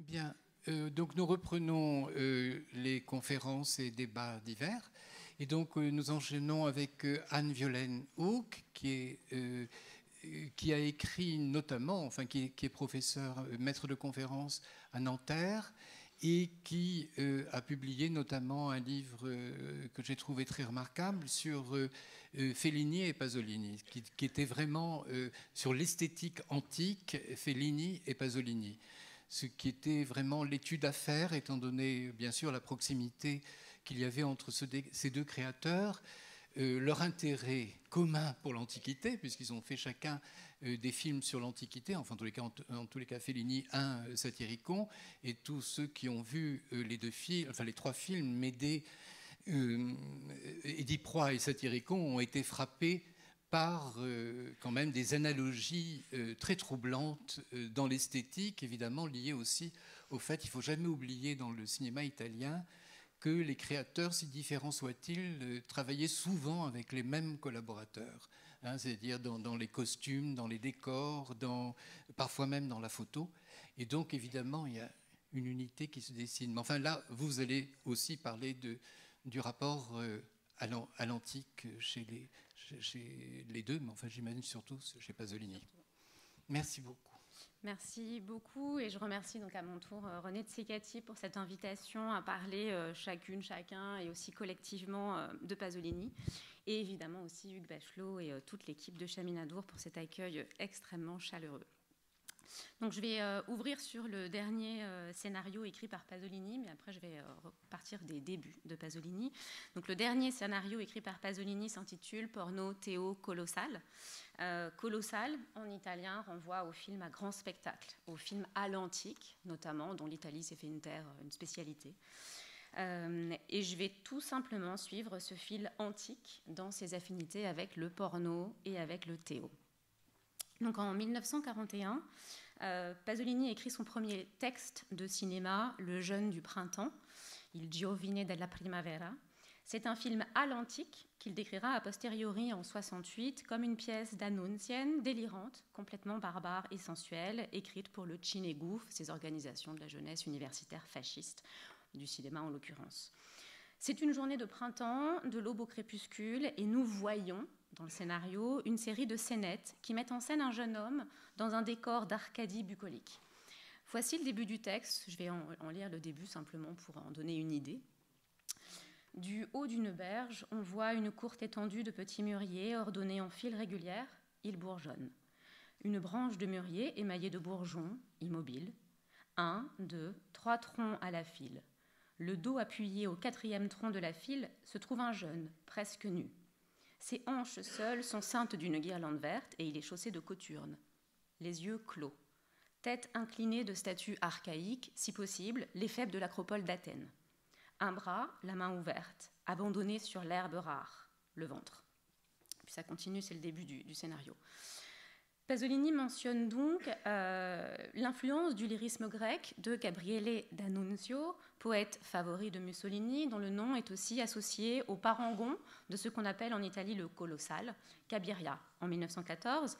Bien, donc nous reprenons les conférences et débats divers. Et donc nous enchaînons avec Anne-Violaine Houck, qui a écrit notamment, enfin qui est professeur, maître de conférence à Nanterre, et qui a publié notamment un livre que j'ai trouvé très remarquable sur Fellini et Pasolini, qui était vraiment sur l'esthétique antique, Fellini et Pasolini. Ce qui était vraiment l'étude à faire, étant donné bien sûr la proximité qu'il y avait entre ces deux créateurs, leur intérêt commun pour l'Antiquité, puisqu'ils ont fait chacun des films sur l'Antiquité, enfin en tous les cas Fellini, un Satyricon, et tous ceux qui ont vu les trois films, Médée, Édipe Roi et Satyricon, ont été frappés par quand même des analogies très troublantes dans l'esthétique, évidemment liées aussi au fait qu'il ne faut jamais oublier dans le cinéma italien que les créateurs, si différents soient-ils, travaillaient souvent avec les mêmes collaborateurs, hein, c'est-à-dire dans les costumes, dans les décors, parfois même dans la photo. Et donc, évidemment, il y a une unité qui se dessine. Mais enfin, là, vous allez aussi parler du rapport à l'antique chez les deux, mais enfin, j'imagine surtout chez Pasolini. Merci beaucoup. Merci beaucoup et je remercie donc à mon tour René Tsekati pour cette invitation à parler chacune, chacun et aussi collectivement de Pasolini et évidemment aussi Hugues Bachelot et toute l'équipe de Chaminadour pour cet accueil extrêmement chaleureux. Donc je vais ouvrir sur le dernier scénario écrit par Pasolini, mais après je vais repartir des débuts de Pasolini. Donc le dernier scénario écrit par Pasolini s'intitule Porno Teo Colossal. Colossal, en italien, renvoie au film à grand spectacle, au film à l'antique, notamment, dont l'Italie s'est fait une terre, une spécialité. Et je vais tout simplement suivre ce fil antique dans ses affinités avec le porno et avec le Théo. Donc en 1941, Pasolini écrit son premier texte de cinéma, Le jeune du printemps, Il giovine della primavera. C'est un film à l'antique qu'il décrira a posteriori en 68 comme une pièce d'annunzienne délirante, complètement barbare et sensuelle, écrite pour le Cineguf, ces organisations de la jeunesse universitaire fasciste, du cinéma en l'occurrence. C'est une journée de printemps, de l'aube au crépuscule, et nous voyons, dans le scénario, une série de scénettes qui mettent en scène un jeune homme dans un décor d'Arcadie bucolique. Voici le début du texte, je vais en lire le début simplement pour en donner une idée. Du haut d'une berge, on voit une courte étendue de petits mûriers ordonnés en file régulière, ils bourgeonnent. Une branche de mûrier émaillée de bourgeons, immobile. 1, 2, 3 troncs à la file. Le dos appuyé au 4e tronc de la file se trouve un jeune, presque nu. Ses hanches seules sont ceintes d'une guirlande verte et il est chaussé de cothurnes. Les yeux clos. Tête inclinée de statue archaïque, si possible, l'effèbe de l'acropole d'Athènes. Un bras, la main ouverte, abandonné sur l'herbe rare, le ventre. Puis ça continue, c'est le début du scénario. Pasolini mentionne donc l'influence du lyrisme grec de Gabriele D'Annunzio, poète favori de Mussolini, dont le nom est aussi associé au parangon de ce qu'on appelle en Italie le colossal, Cabiria, en 1914.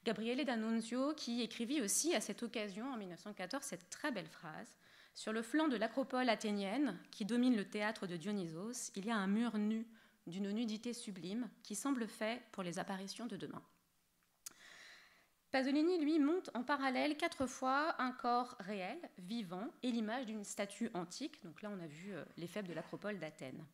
Gabriele D'Annunzio qui écrivit aussi à cette occasion, en 1914, cette très belle phrase: « Sur le flanc de l'acropole athénienne, qui domine le théâtre de Dionysos, il y a un mur nu, d'une nudité sublime, qui semble fait pour les apparitions de demain. » Pasolini, lui, monte en parallèle 4 fois un corps réel, vivant, et l'image d'une statue antique. Donc là, on a vu l'effet de l'acropole d'Athènes.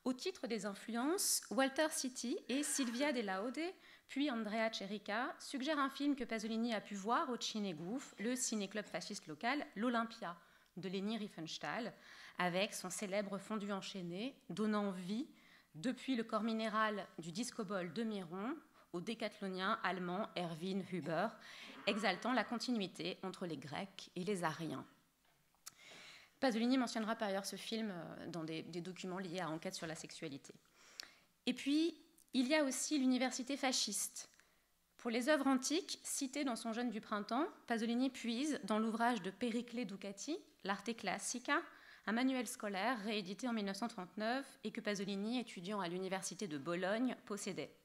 Au titre des influences, Walter Citti et Silvia De Laude, puis Andrea Cherica, suggèrent un film que Pasolini a pu voir au Cineguf, le ciné-club fasciste local, l'Olympia, de Leni Riefenstahl, avec son célèbre fondu enchaîné, donnant vie, depuis le corps minéral du discobole de Miron, au décathlonien allemand Erwin Huber, exaltant la continuité entre les Grecs et les Ariens. Pasolini mentionnera par ailleurs ce film dans des documents liés à enquêtes sur la sexualité. Et puis, il y a aussi l'université fasciste. Pour les œuvres antiques citées dans son Jeune du printemps, Pasolini puise dans l'ouvrage de Periclé Ducati, L'Arte Classica, un manuel scolaire réédité en 1939 et que Pasolini, étudiant à l'université de Bologne, possédait.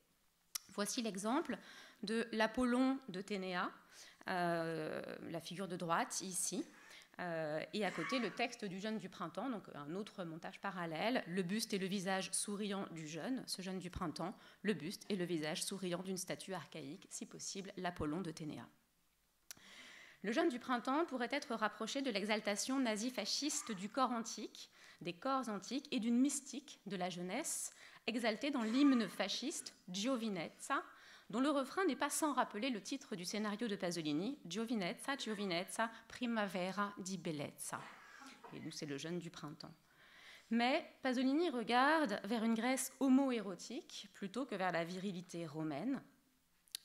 Voici l'exemple de l'Apollon de Ténéa, la figure de droite ici, Et à côté, le texte du jeune du printemps, donc un autre montage parallèle, le buste et le visage souriant du jeune, ce jeune du printemps, le buste et le visage souriant d'une statue archaïque, si possible, l'Apollon de Ténéa. Le jeune du printemps pourrait être rapproché de l'exaltation nazi-fasciste du corps antique, des corps antiques et d'une mystique de la jeunesse, exaltée dans l'hymne fasciste Giovinezza, dont le refrain n'est pas sans rappeler le titre du scénario de Pasolini, Giovinezza, Giovinezza, primavera di bellezza. Et donc c'est le jeune du printemps. Mais Pasolini regarde vers une Grèce homo-érotique plutôt que vers la virilité romaine.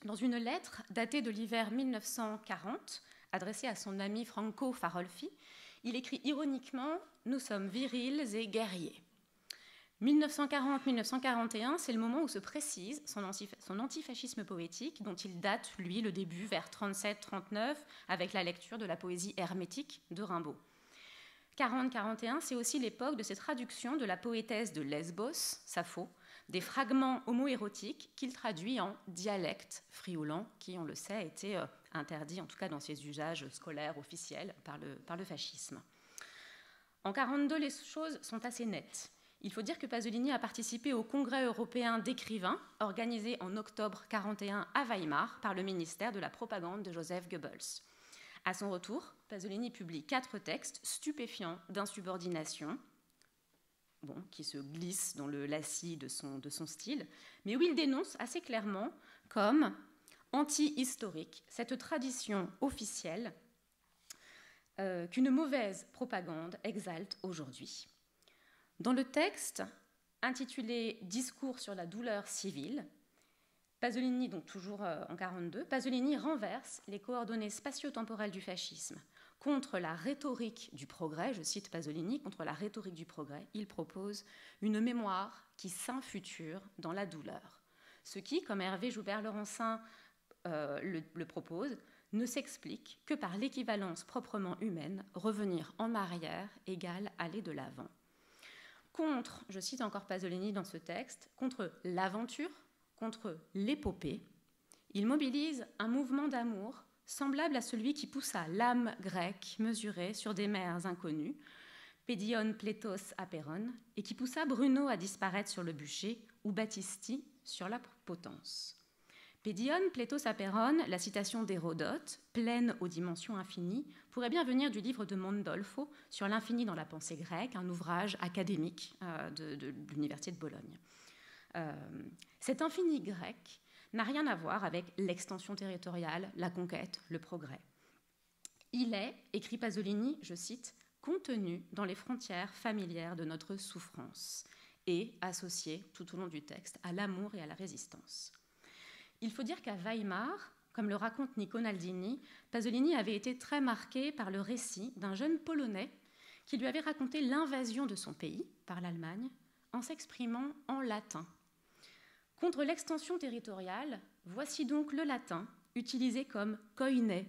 Dans une lettre datée de l'hiver 1940, adressée à son ami Franco Farolfi, il écrit ironiquement « Nous sommes virils et guerriers ». 1940-1941, c'est le moment où se précise son antifascisme poétique, dont il date, lui, le début vers 37-39, avec la lecture de la poésie hermétique de Rimbaud. 40-41, c'est aussi l'époque de ses traductions de la poétesse de Lesbos, Sappho, des fragments homo-érotiques qu'il traduit en dialecte frioulant, qui, on le sait, a été interdit, en tout cas dans ses usages scolaires officiels, par le fascisme. En 1942, les choses sont assez nettes. Il faut dire que Pasolini a participé au Congrès européen d'écrivains, organisé en octobre 1941 à Weimar par le ministère de la propagande de Joseph Goebbels. À son retour, Pasolini publie 4 textes stupéfiants d'insubordination, qui se glissent dans le lacis de son style, mais où il dénonce assez clairement comme anti-historique cette tradition officielle qu'une mauvaise propagande exalte aujourd'hui. Dans le texte intitulé « Discours sur la douleur civile », Pasolini, donc toujours en 1942, Pasolini renverse les coordonnées spatio-temporelles du fascisme. Contre la rhétorique du progrès, je cite Pasolini, contre la rhétorique du progrès, il propose une mémoire qui s'infuture dans la douleur. Ce qui, comme Hervé Joubert-Laurencin le propose, ne s'explique que par l'équivalence proprement humaine, revenir en arrière égale aller de l'avant. Contre, je cite encore Pasolini dans ce texte, contre l'aventure, contre l'épopée, il mobilise un mouvement d'amour semblable à celui qui poussa l'âme grecque mesurée sur des mers inconnues, Pédion plétos apéron, et qui poussa Bruno à disparaître sur le bûcher ou Battisti sur la potence. Pédion plétos apéron, la citation d'Hérodote, pleine aux dimensions infinies, pourrait bien venir du livre de Mondolfo sur l'infini dans la pensée grecque, un ouvrage académique de l'Université de Bologne. Cet infini grec n'a rien à voir avec l'extension territoriale, la conquête, le progrès. Il est, écrit Pasolini, je cite, « contenu dans les frontières familières de notre souffrance et associé tout au long du texte à l'amour et à la résistance ». Il faut dire qu'à Weimar, comme le raconte Nico Naldini, Pasolini avait été très marqué par le récit d'un jeune Polonais qui lui avait raconté l'invasion de son pays par l'Allemagne en s'exprimant en latin. Contre l'extension territoriale, voici donc le latin utilisé comme koiné,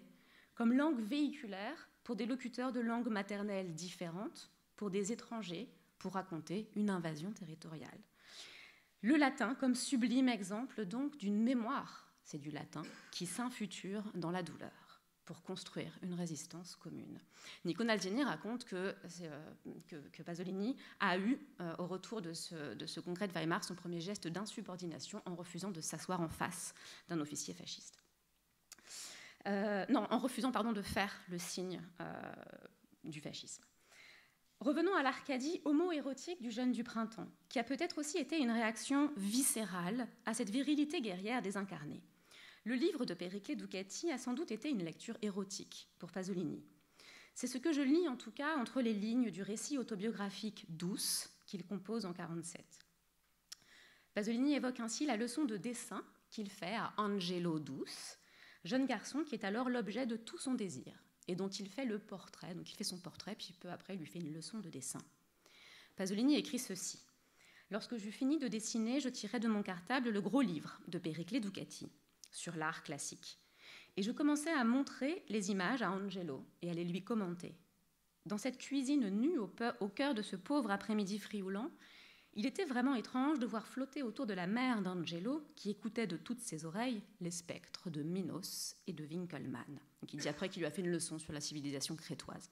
comme langue véhiculaire pour des locuteurs de langues maternelles différentes, pour des étrangers, pour raconter une invasion territoriale. Le latin comme sublime exemple donc d'une mémoire, c'est du latin, qui s'infuture dans la douleur pour construire une résistance commune. Nico Naldini raconte que Pasolini a eu, au retour de ce congrès de Weimar, son premier geste d'insubordination en refusant de s'asseoir en face d'un officier fasciste. En refusant de faire le signe du fascisme. Revenons à l'Arcadie homo-érotique du jeune du printemps, qui a peut-être aussi été une réaction viscérale à cette virilité guerrière désincarnée. Le livre de Periclé Ducati a sans doute été une lecture érotique pour Pasolini. C'est ce que je lis en tout cas entre les lignes du récit autobiographique Douce qu'il compose en 1947. Pasolini évoque ainsi la leçon de dessin qu'il fait à Angelo Douce, jeune garçon qui est alors l'objet de tout son désir, et dont il fait le portrait. Donc il fait son portrait, puis peu après, il lui fait une leçon de dessin. Pasolini écrit ceci. « Lorsque j'eus fini de dessiner, je tirai de mon cartable le gros livre de Periclé Ducati sur l'art classique. Et je commençais à montrer les images à Angelo et à les lui commenter. Dans cette cuisine nue au cœur de ce pauvre après-midi frioulant, il était vraiment étrange de voir flotter autour de la mère d'Angelo, qui écoutait de toutes ses oreilles les spectres de Minos et de Winckelmann. » Donc il dit après qu'il lui a fait une leçon sur la civilisation crétoise.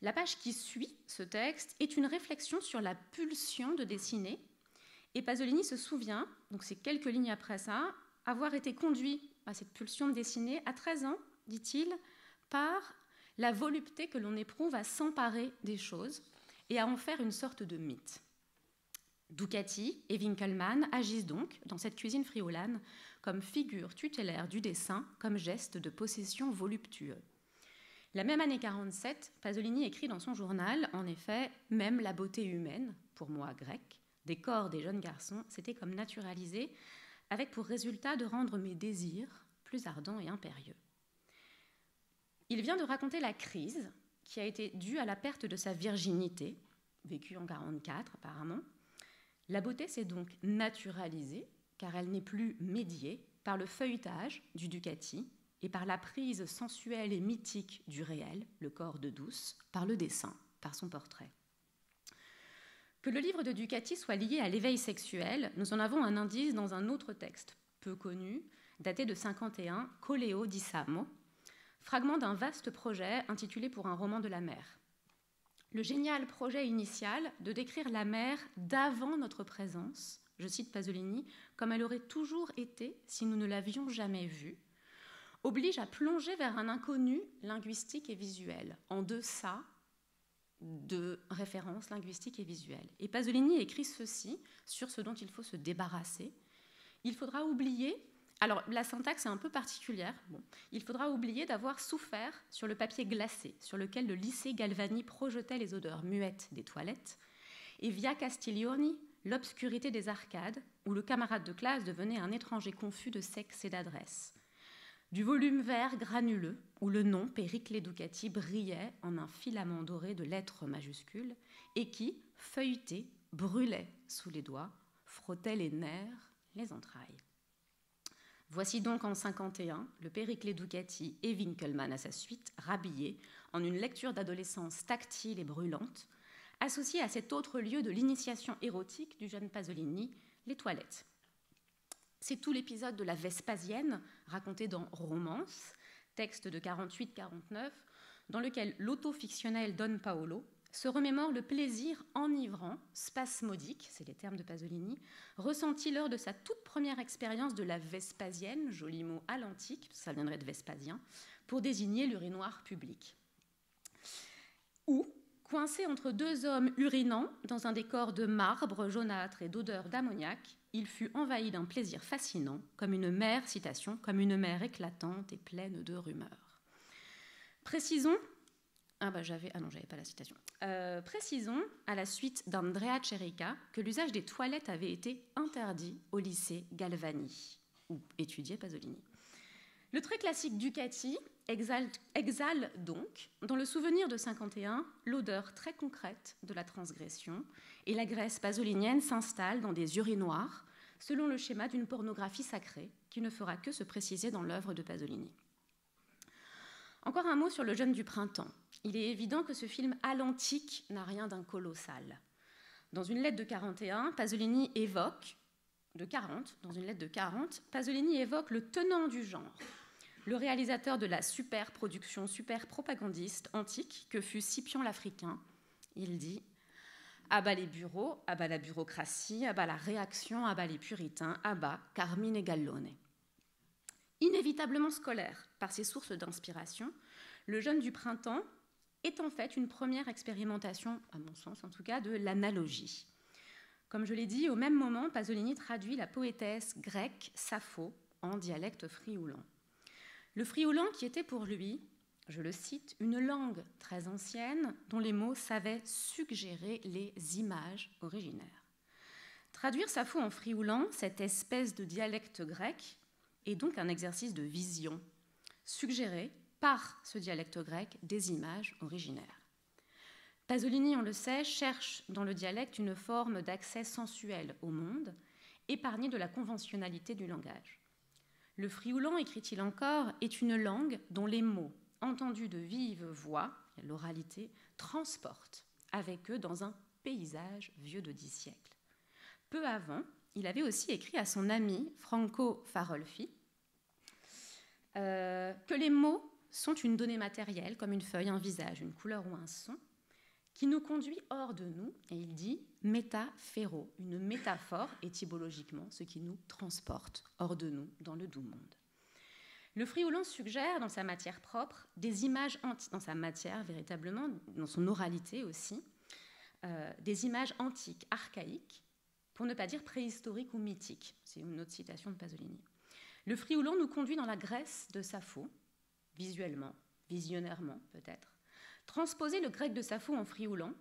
La page qui suit ce texte est une réflexion sur la pulsion de dessiner. Et Pasolini se souvient, donc c'est quelques lignes après ça, avoir été conduit à cette pulsion de dessiner à 13 ans, dit-il, par la volupté que l'on éprouve à s'emparer des choses et à en faire une sorte de mythe. Ducati et Winkelmann agissent donc dans cette cuisine friulane comme figure tutélaire du dessin, comme geste de possession voluptueux. La même année 47, Pasolini écrit dans son journal, en effet, « Même la beauté humaine, pour moi grecque, des corps des jeunes garçons, s'était comme naturalisée, avec pour résultat de rendre mes désirs plus ardents et impérieux. » Il vient de raconter la crise qui a été due à la perte de sa virginité, vécue en 1944 apparemment. La beauté s'est donc naturalisée, car elle n'est plus médiée par le feuilletage du Ducati et par la prise sensuelle et mythique du réel, le corps de Douce, par le dessin, par son portrait. Que le livre de Ducati soit lié à l'éveil sexuel, nous en avons un indice dans un autre texte, peu connu, daté de 1951, Coleo di Samo, fragment d'un vaste projet intitulé Pour un roman de la mer. Le génial projet initial de décrire la mer d'avant notre présence, je cite Pasolini, comme elle aurait toujours été si nous ne l'avions jamais vue, oblige à plonger vers un inconnu linguistique et visuel, en deçà de références linguistiques et visuelles. Et Pasolini écrit ceci sur ce dont il faut se débarrasser. Il faudra oublier, alors la syntaxe est un peu particulière, il faudra oublier d'avoir souffert sur le papier glacé sur lequel le lycée Galvani projetait les odeurs muettes des toilettes, et via Castiglioni, l'obscurité des arcades, où le camarade de classe devenait un étranger confus de sexe et d'adresse. Du volume vert granuleux, où le nom Péricle Ducati brillait en un filament doré de lettres majuscules, et qui, feuilleté, brûlait sous les doigts, frottait les nerfs, les entrailles. Voici donc en 1951 le Péricle Ducati et Winkelmann à sa suite, rhabillés en une lecture d'adolescence tactile et brûlante, associée à cet autre lieu de l'initiation érotique du jeune Pasolini, les toilettes. C'est tout l'épisode de la Vespasienne, raconté dans Romance, texte de 48-49, dans lequel l'auto-fictionnel Don Paolo se remémore le plaisir enivrant, spasmodique, c'est les termes de Pasolini, ressenti lors de sa toute première expérience de la Vespasienne, joli mot à l'antique, ça viendrait de Vespasien, pour désigner l'urinoir public. Ou, coincé entre deux hommes urinant dans un décor de marbre jaunâtre et d'odeur d'ammoniac, il fut envahi d'un plaisir fascinant, comme une mer, citation, comme une mer éclatante et pleine de rumeurs. Précisons, j'avais pas la citation. Précisons, à la suite d'Andrea Cerica, que l'usage des toilettes avait été interdit au lycée Galvani, où étudiait Pasolini. Le très classique Ducati exhale donc, dans le souvenir de 51, l'odeur très concrète de la transgression, et la Grèce pasolinienne s'installe dans des urinoirs, selon le schéma d'une pornographie sacrée, qui ne fera que se préciser dans l'œuvre de Pasolini. Encore un mot sur Le jeune du printemps. Il est évident que ce film à l'antique n'a rien d'un colossal. Dans une lettre de 41, Pasolini évoque, Pasolini évoque le tenant du genre, le réalisateur de la super production, super propagandiste antique que fut Scipion l'Africain. Il dit « À bas les bureaux, à bas la bureaucratie, à bas la réaction, à bas les puritains, à bas Carmine et Gallone ». Inévitablement scolaire par ses sources d'inspiration, Le jeune du printemps est en fait une première expérimentation, à mon sens en tout cas, de l'analogie. Comme je l'ai dit, au même moment, Pasolini traduit la poétesse grecque Sappho en dialecte frioulan. Le frioulan qui était pour lui, je le cite, une langue très ancienne dont les mots savaient suggérer les images originaires. Traduire Sappho en frioulan, cette espèce de dialecte grec, est donc un exercice de vision, suggéré par ce dialecte grec des images originaires. Pasolini, on le sait, cherche dans le dialecte une forme d'accès sensuel au monde, épargnée de la conventionnalité du langage. Le frioulan, écrit-il encore, est une langue dont les mots, entendus de vive voix, l'oralité, transportent avec eux dans un paysage vieux de 10 siècles. Peu avant, il avait aussi écrit à son ami Franco Farolfi que les mots sont une donnée matérielle, comme une feuille, un visage, une couleur ou un son, qui nous conduit hors de nous, et il dit métaphéro, une métaphore, étymologiquement, ce qui nous transporte hors de nous, dans le doux monde. Le frioulant suggère, dans sa matière propre, des images antiques, dans sa matière véritablement, dans son oralité aussi, des images antiques, archaïques, pour ne pas dire préhistoriques ou mythiques. C'est une autre citation de Pasolini. Le frioulant nous conduit dans la Grèce de Sappho, visuellement, visionnairement peut-être. Transposer le grec de Sappho en frioulant,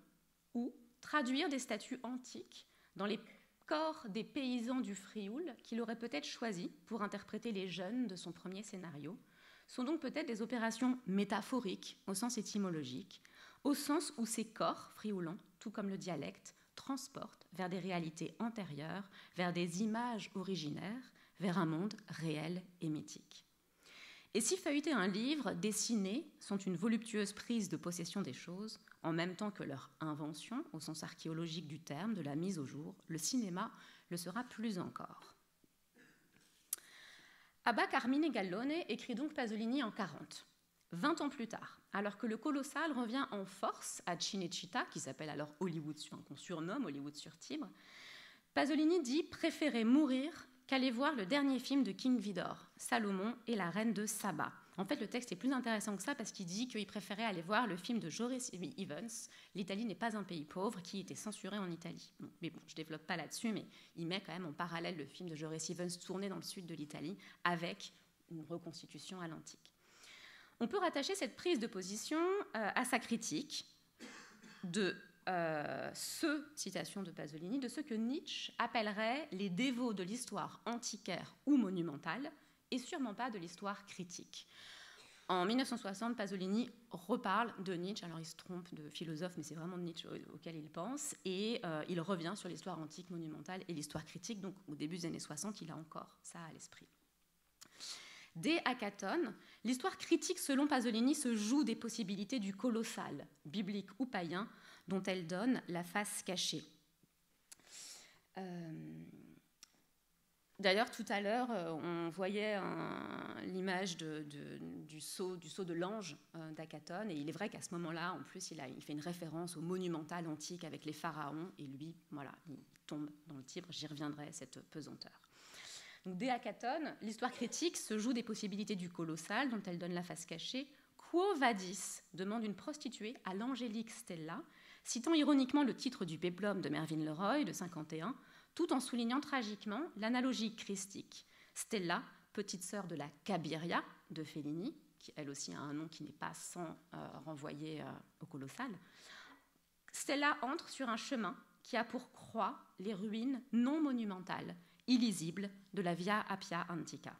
ou traduire des statues antiques dans les corps des paysans du Frioul qu'il aurait peut-être choisi pour interpréter les jeunes de son premier scénario, sont donc peut-être des opérations métaphoriques au sens étymologique, au sens où ces corps frioulants, tout comme le dialecte, transportent vers des réalités antérieures, vers des images originaires, vers un monde réel et mythique. Et si feuilleter un livre, dessiner sont une voluptueuse prise de possession des choses, en même temps que leur invention, au sens archéologique du terme, de la mise au jour, le cinéma le sera plus encore. Abba Carmine Gallone écrit donc Pasolini en 40, 20 ans plus tard, alors que le colossal revient en force à Cinecittà, qui s'appelle alors Hollywood, qu'on surnomme Hollywood sur Tibre. Pasolini dit préférer mourir qu'aller voir le dernier film de King Vidor, Salomon et la reine de Saba. En fait, le texte est plus intéressant que ça parce qu'il dit qu'il préférait aller voir le film de Joris Evans, L'Italie n'est pas un pays pauvre, qui était censuré en Italie. Bon, mais bon, je ne développe pas là-dessus, mais il met quand même en parallèle le film de Joris Evans tourné dans le sud de l'Italie avec une reconstitution à l'antique. On peut rattacher cette prise de position à sa critique de citation de Pasolini, de ce que Nietzsche appellerait les dévots de l'histoire antiquaire ou monumentale, et sûrement pas de l'histoire critique. En 1960, Pasolini reparle de Nietzsche, alors il se trompe de philosophe, mais c'est vraiment Nietzsche auquel il pense, et il revient sur l'histoire antique monumentale et l'histoire critique, donc au début des années 60, il a encore ça à l'esprit. Dès Akaton, l'histoire critique selon Pasolini se joue des possibilités du colossal, biblique ou païen, dont elle donne la face cachée. D'ailleurs, tout à l'heure, on voyait l'image du sceau de l'ange d'Akaton, et il est vrai qu'à ce moment-là, en plus, il fait une référence au monumental antique avec les pharaons, et lui, voilà, il tombe dans le Tibre, j'y reviendrai, cette pesanteur. Donc, dès Akaton, l'histoire critique se joue des possibilités du colossal, dont elle donne la face cachée. Quo vadis demande une prostituée à l'angélique Stella, citant ironiquement le titre du péplum de Mervyn LeRoy de 51, tout en soulignant tragiquement l'analogie christique. Stella, petite sœur de la Cabiria de Fellini, qui elle aussi a un nom qui n'est pas sans renvoyer au colossal. Stella entre sur un chemin qui a pour croix les ruines non monumentales, illisibles de la Via Appia Antica.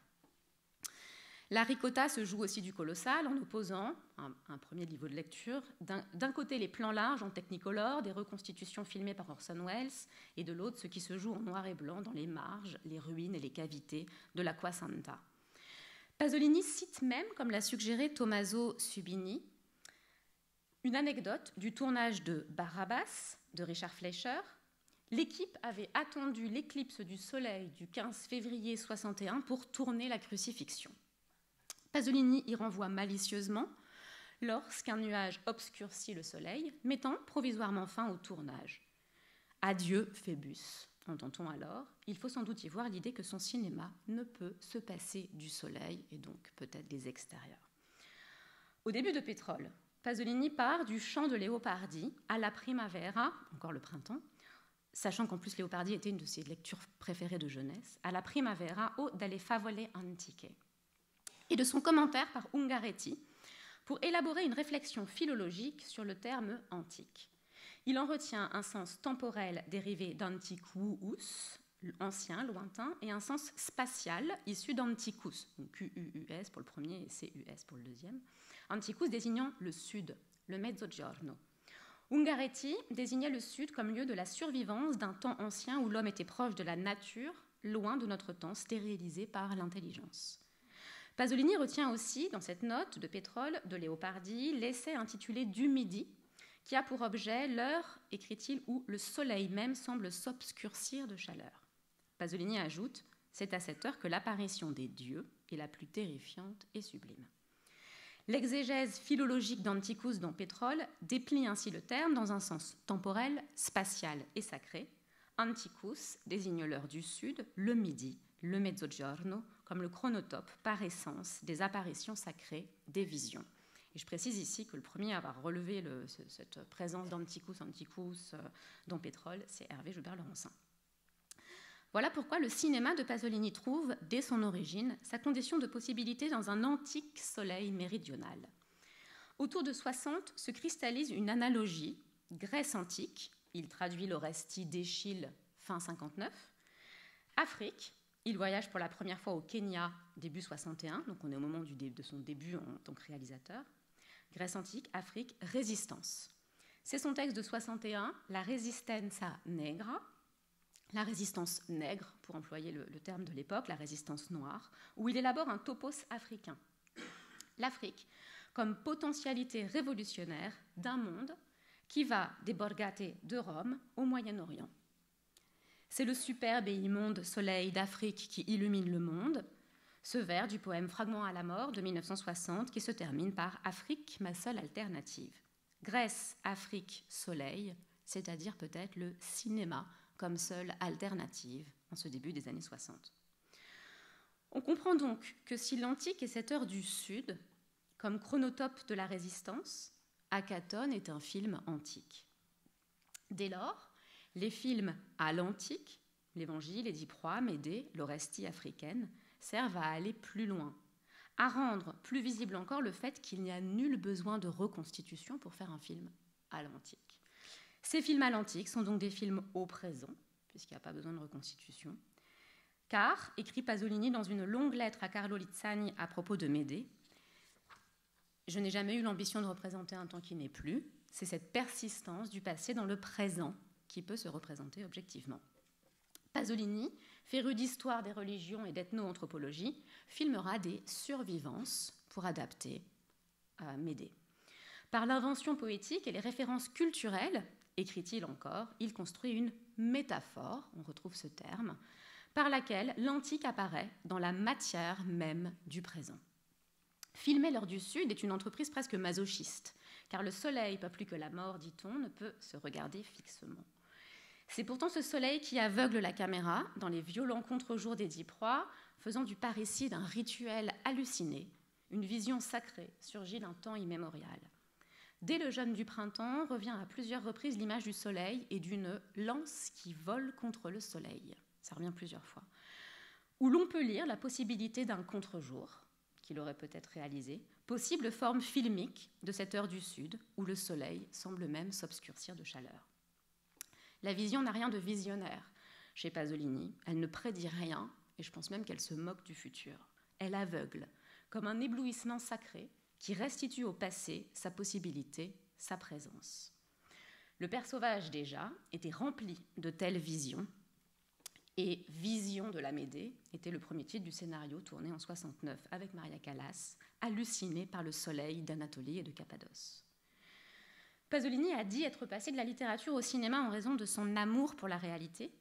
La ricotta se joue aussi du colossal en opposant, un premier niveau de lecture, d'un côté les plans larges en technicolor, des reconstitutions filmées par Orson Welles, et de l'autre ce qui se joue en noir et blanc dans les marges, les ruines et les cavités de l'Acqua Santa. Pasolini cite même, comme l'a suggéré Tommaso Subini, une anecdote du tournage de Barabbas de Richard Fleischer. L'équipe avait attendu l'éclipse du soleil du 15 février 61 pour tourner la crucifixion. Pasolini y renvoie malicieusement lorsqu'un nuage obscurcit le soleil, mettant provisoirement fin au tournage. Adieu Phébus, entend-on alors. Il faut sans doute y voir l'idée que son cinéma ne peut se passer du soleil et donc peut-être des extérieurs. Au début de Pétrole, Pasolini part du chant de Leopardi à la primavera, encore le printemps, sachant qu'en plus Leopardi était une de ses lectures préférées de jeunesse, à la primavera o dalle favole antiche, et de son commentaire par Ungaretti pour élaborer une réflexion philologique sur le terme antique. Il en retient un sens temporel dérivé d'antiquus, ancien, lointain, et un sens spatial issu d'anticus, donc Q-U-U-S pour le premier et C-U-S pour le deuxième, anticus désignant le sud, le mezzogiorno. Ungaretti désignait le sud comme lieu de la survivance d'un temps ancien où l'homme était proche de la nature, loin de notre temps stérilisé par l'intelligence. Pasolini retient aussi, dans cette note de Pétrole de Leopardi, l'essai intitulé Du Midi, qui a pour objet l'heure, écrit-il, où le soleil même semble s'obscurcir de chaleur. Pasolini ajoute « C'est à cette heure que l'apparition des dieux est la plus terrifiante et sublime ». L'exégèse philologique d'Anticus dans Pétrole déplie ainsi le terme dans un sens temporel, spatial et sacré. Anticus désigne l'heure du sud, le midi, le mezzogiorno, comme le chronotope par essence des apparitions sacrées, des visions. Et je précise ici que le premier à avoir relevé cette présence d'Anticus dans Pétrole, c'est Hervé Joubert-Laurencin. Voilà pourquoi le cinéma de Pasolini trouve, dès son origine, sa condition de possibilité dans un antique soleil méridional. Autour de 60 se cristallise une analogie, Grèce antique, il traduit l'Orestie d'Échille, fin 59, Afrique, il voyage pour la première fois au Kenya, début 61, donc on est au moment de son début en tant que réalisateur, Grèce antique, Afrique, résistance. C'est son texte de 61, La Resistenza Negra, la résistance nègre, pour employer le terme de l'époque, la résistance noire, où il élabore un topos africain. L'Afrique comme potentialité révolutionnaire d'un monde qui va des Borgate de Rome au Moyen-Orient. C'est le superbe et immonde soleil d'Afrique qui illumine le monde, ce vers du poème Fragment à la mort de 1960 qui se termine par « Afrique, ma seule alternative ». Grèce, Afrique, soleil, c'est-à-dire peut-être le cinéma comme seule alternative en ce début des années 60. On comprend donc que si l'Antique est cette heure du Sud, comme chronotope de la résistance, Akhaton est un film antique. Dès lors, les films à l'Antique, l'Évangile, les 10 proies, Médée, l'Orestie africaine, servent à aller plus loin, à rendre plus visible encore le fait qu'il n'y a nul besoin de reconstitution pour faire un film à l'Antique. Ces films à l'antique sont donc des films au présent, puisqu'il n'y a pas besoin de reconstitution, car, écrit Pasolini dans une longue lettre à Carlo Lizzani à propos de Médée, je n'ai jamais eu l'ambition de représenter un temps qui n'est plus, c'est cette persistance du passé dans le présent qui peut se représenter objectivement. Pasolini, féru d'histoire des religions et d'ethno-anthropologie, filmera des survivances pour adapter Médée. Par l'invention poétique et les références culturelles, écrit-il encore, il construit une métaphore, on retrouve ce terme, par laquelle l'antique apparaît dans la matière même du présent. Filmer l'heure du Sud est une entreprise presque masochiste, car le soleil, pas plus que la mort, dit-on, ne peut se regarder fixement. C'est pourtant ce soleil qui aveugle la caméra dans les violents contre-jours des 10 proies, faisant du parricide un rituel halluciné, une vision sacrée surgit d'un temps immémorial. Dès le jeûne du printemps, revient à plusieurs reprises l'image du soleil et d'une lance qui vole contre le soleil. Ça revient plusieurs fois. Où l'on peut lire la possibilité d'un contre-jour, qu'il aurait peut-être réalisé, possible forme filmique de cette heure du Sud, où le soleil semble même s'obscurcir de chaleur. La vision n'a rien de visionnaire. Chez Pasolini, elle ne prédit rien, et je pense même qu'elle se moque du futur. Elle aveugle, comme un éblouissement sacré, qui restitue au passé sa possibilité, sa présence. Le Père Sauvage, déjà, était rempli de telles visions, et Vision de la Médée était le premier titre du scénario tourné en 69 avec Maria Callas, hallucinée par le soleil d'Anatolie et de Cappadoce. Pasolini a dit être passé de la littérature au cinéma en raison de son amour pour la réalité.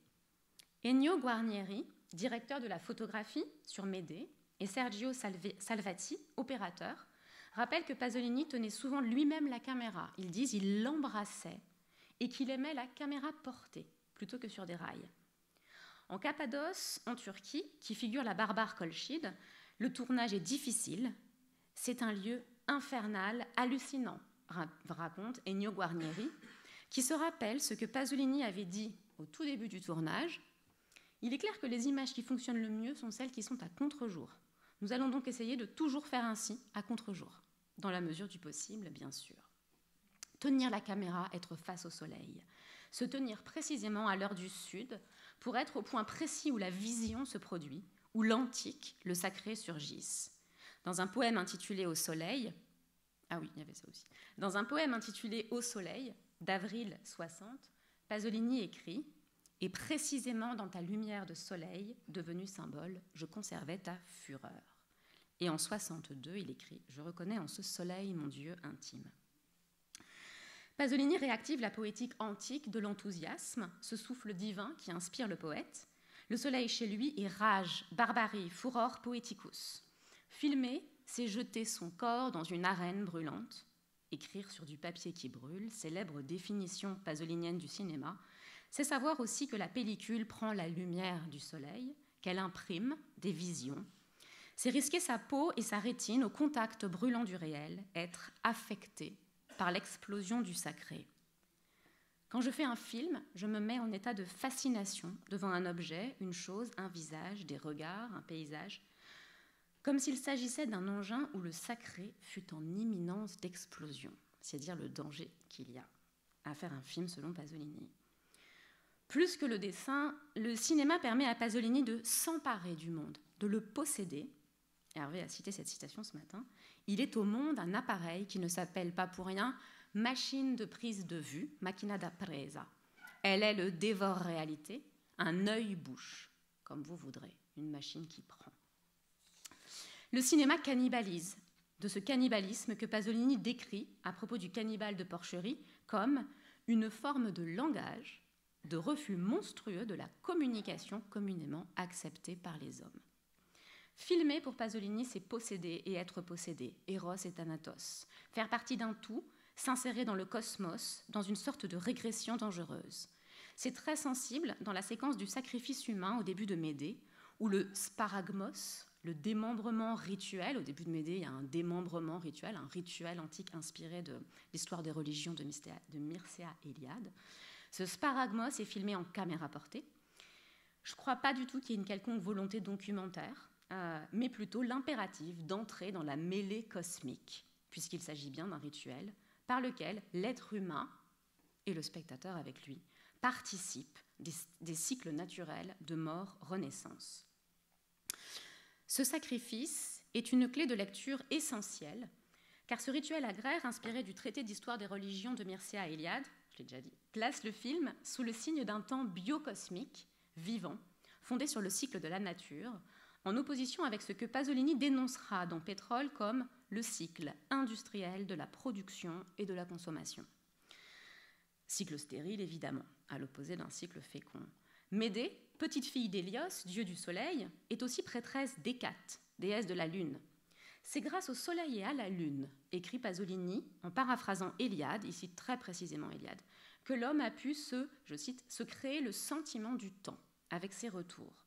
Ennio Guarnieri, directeur de la photographie sur Médée, et Sergio Salvati, opérateur, rappelle que Pasolini tenait souvent lui-même la caméra. Ils disent qu'il l'embrassait et qu'il aimait la caméra portée plutôt que sur des rails. En Cappadoce, en Turquie, qui figure la barbare Colchide, le tournage est difficile. C'est un lieu infernal, hallucinant, raconte Ennio Guarnieri, qui se rappelle ce que Pasolini avait dit au tout début du tournage. Il est clair que les images qui fonctionnent le mieux sont celles qui sont à contre-jour. Nous allons donc essayer de toujours faire ainsi à contre-jour, dans la mesure du possible, bien sûr. Tenir la caméra, être face au soleil, se tenir précisément à l'heure du Sud pour être au point précis où la vision se produit, où l'antique, le sacré surgisse. Dans un poème intitulé « Au soleil », ah oui, il y avait ça aussi. Dans un poème intitulé « Au soleil » d'avril 60, Pasolini écrit « Et précisément dans ta lumière de soleil, devenue symbole, je conservais ta fureur. » Et en 62, il écrit « Je reconnais en ce soleil mon Dieu intime. » Pasolini réactive la poétique antique de l'enthousiasme, ce souffle divin qui inspire le poète. Le soleil chez lui est rage, barbarie, furor poeticus. Filmé c'est jeter son corps dans une arène brûlante. Écrire sur du papier qui brûle, célèbre définition pasolinienne du cinéma, c'est savoir aussi que la pellicule prend la lumière du soleil, qu'elle imprime des visions. C'est risquer sa peau et sa rétine au contact brûlant du réel, être affecté par l'explosion du sacré. Quand je fais un film, je me mets en état de fascination devant un objet, une chose, un visage, des regards, un paysage, comme s'il s'agissait d'un engin où le sacré fut en imminence d'explosion, c'est-à-dire le danger qu'il y a à faire un film selon Pasolini. Plus que le dessin, le cinéma permet à Pasolini de s'emparer du monde, de le posséder. Hervé a cité cette citation ce matin. Il est au monde un appareil qui ne s'appelle pas pour rien machine de prise de vue, macchina da presa. Elle est le dévore-réalité, un œil-bouche, comme vous voudrez, une machine qui prend. Le cinéma cannibalise, de ce cannibalisme que Pasolini décrit à propos du cannibale de Porcherie comme une forme de langage, de refus monstrueux de la communication communément acceptée par les hommes. Filmer pour Pasolini, c'est posséder et être possédé, Eros et Thanatos, faire partie d'un tout, s'insérer dans le cosmos, dans une sorte de régression dangereuse. C'est très sensible dans la séquence du sacrifice humain au début de Médée, où le sparagmos, le démembrement rituel, au début de Médée, il y a un démembrement rituel, un rituel antique inspiré de l'histoire des religions de Mircea Eliade. Ce sparagmos est filmé en caméra portée. Je ne crois pas du tout qu'il y ait une quelconque volonté documentaire, mais plutôt l'impératif d'entrer dans la mêlée cosmique, puisqu'il s'agit bien d'un rituel par lequel l'être humain, et le spectateur avec lui, participent des cycles naturels de mort-renaissance. Ce sacrifice est une clé de lecture essentielle, car ce rituel agraire, inspiré du traité d'histoire des religions de Mircea Eliade, je l'ai déjà dit, place le film sous le signe d'un temps biocosmique, vivant, fondé sur le cycle de la nature, en opposition avec ce que Pasolini dénoncera dans Pétrole comme le cycle industriel de la production et de la consommation. Cycle stérile, évidemment, à l'opposé d'un cycle fécond. Médée, petite fille d'Hélios, dieu du soleil, est aussi prêtresse d'Hécate, déesse de la lune. C'est grâce au soleil et à la lune, écrit Pasolini, en paraphrasant Héliade, ici très précisément Héliade, que l'homme a pu je cite, se créer le sentiment du temps, avec ses retours.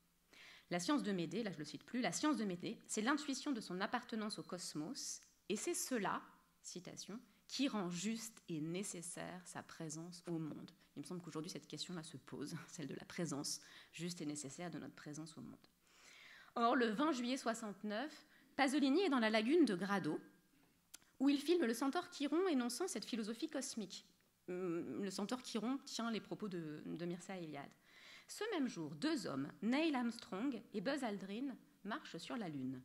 La science de Médée, là je ne le cite plus, la science de Médée, c'est l'intuition de son appartenance au cosmos, et c'est cela, citation, qui rend juste et nécessaire sa présence au monde. Il me semble qu'aujourd'hui cette question-là se pose, celle de la présence juste et nécessaire de notre présence au monde. Or, le 20 juillet 69, Pasolini est dans la lagune de Grado, où il filme le centaure Chiron énonçant cette philosophie cosmique. Le centaure Chiron tient les propos de Mircea Eliade. Ce même jour, 2 hommes, Neil Armstrong et Buzz Aldrin, marchent sur la Lune.